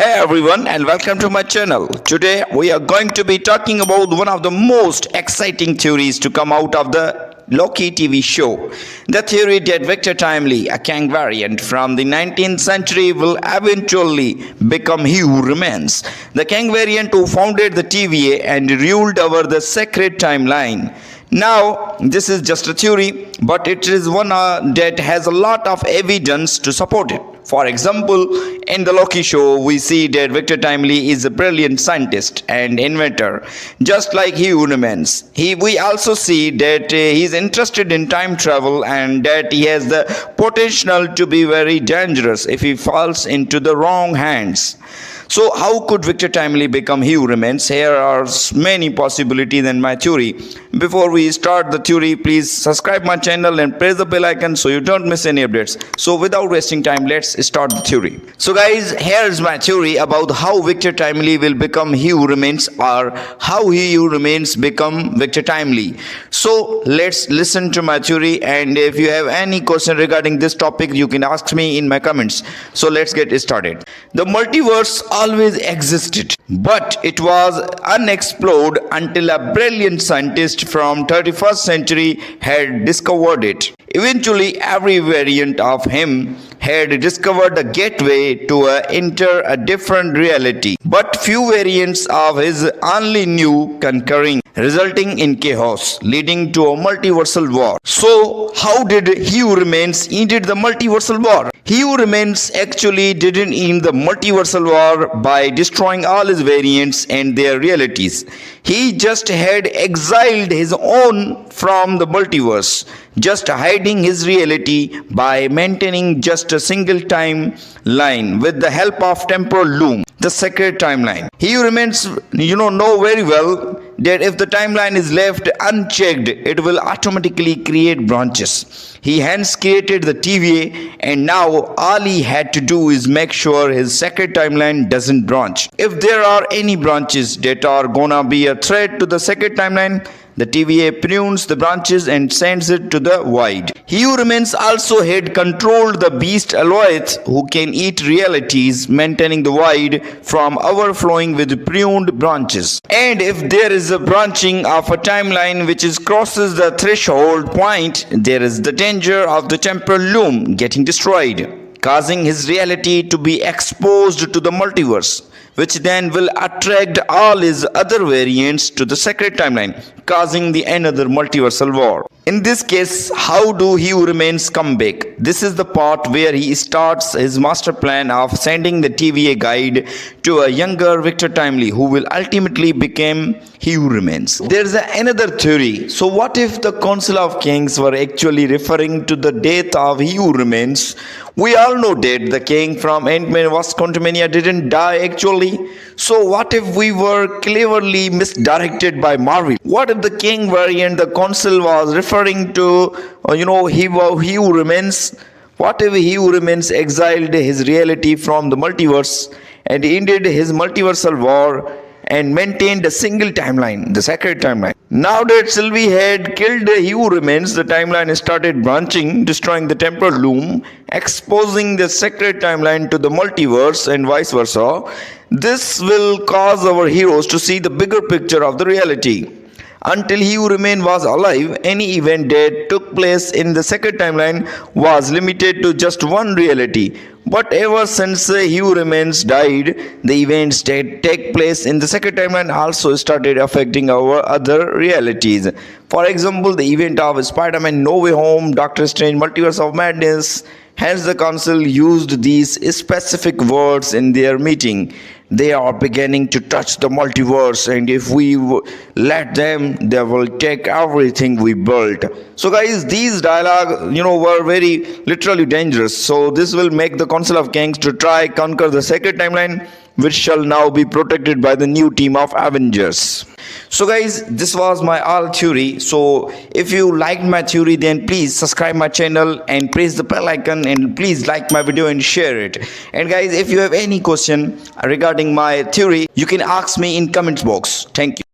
Hey everyone and welcome to my channel. Today we are going to be talking about one of the most exciting theories to come out of the Loki TV show. The theory that Victor Timely, a Kang variant from the 19th century, will eventually become he who remains. The Kang variant who founded the TVA and ruled over the sacred timeline. Now, this is just a theory, but it is one that has a lot of evidence to support it. For example, in the Loki show, we see that Victor Timely is a brilliant scientist and inventor, just like he who remains. We also see that he is interested in time travel and that he has the potential to be very dangerous if he falls into the wrong hands. So how could Victor Timely become he who remains? Here are many possibilities in my theory. Before we start the theory, please subscribe my channel and press the bell icon so you don't miss any updates. So without wasting time, let's start the theory. So guys, here's my theory about how Victor Timely will become he who remains, or how he who remains become Victor Timely. So let's listen to my theory, and if you have any question regarding this topic, you can ask me in my comments. So let's get started. The multiverse always existed, but it was unexplored until a brilliant scientist from 31st century had discovered it. Eventually, every variant of him had discovered a gateway to enter a different reality, but few variants of his only knew concurring, resulting in chaos, leading to a multiversal war. So, how did he who remains ended the multiversal war? He who remains actually didn't end the multiversal war by destroying all his variants and their realities. He just had exiled his own from the multiverse, just hiding his reality by maintaining just a single timeline with the help of temporal loom, the sacred timeline. He who remains, know very well that if the timeline is left unchecked, it will automatically create branches. He hence created the TVA, and now all he had to do is make sure his sacred timeline doesn't branch. If there are any branches that are gonna be a threat to the sacred timeline, the TVA prunes the branches and sends it to the void. He who remains also had controlled the beast Aloeth, who can eat realities, maintaining the void from overflowing with pruned branches. And if there is a branching of a timeline which crosses the threshold point, there is the danger of the temporal loom getting destroyed, causing his reality to be exposed to the multiverse, which then will attract all his other variants to the sacred timeline, causing the another multiversal war. In this case, how do he who remains come back? This is the part where he starts his master plan of sending the TVA guide to a younger Victor Timely, who will ultimately become he who remains. There's another theory. So what if the Council of Kings were actually referring to the death of he who remains? We all know that the king from Ant-Man vs. Quantumania didn't die actually. So what if we were cleverly misdirected by Marvel? What if the king variant the council was referring to, he who remains? What if he who remains exiled his reality from the multiverse and ended his multiversal war and maintained a single timeline, the sacred timeline? Now that Sylvie had killed he who remains, the timeline started branching, destroying the temporal loom, exposing the sacred timeline to the multiverse and vice versa. This will cause our heroes to see the bigger picture of the reality. Until he who remained was alive, any event that took place in the sacred timeline was limited to just one reality. But ever since he who remains died, the events that take place in the sacred timeline also started affecting our other realities. For example, the event of Spider-Man No Way Home, Doctor Strange Multiverse of Madness. Hence the council used these specific words in their meeting. They are beginning to touch the multiverse, and if we let them, they will take everything we built. So guys, these dialogues, were very literally dangerous. So this will make the Council of Kings to try conquer the sacred timeline, which shall now be protected by the new team of Avengers. So guys, this was my all theory. So if you liked my theory, then please subscribe my channel and press the bell icon, and please like my video and share it. And guys, if you have any question regarding my theory, you can ask me in comments box. Thank you.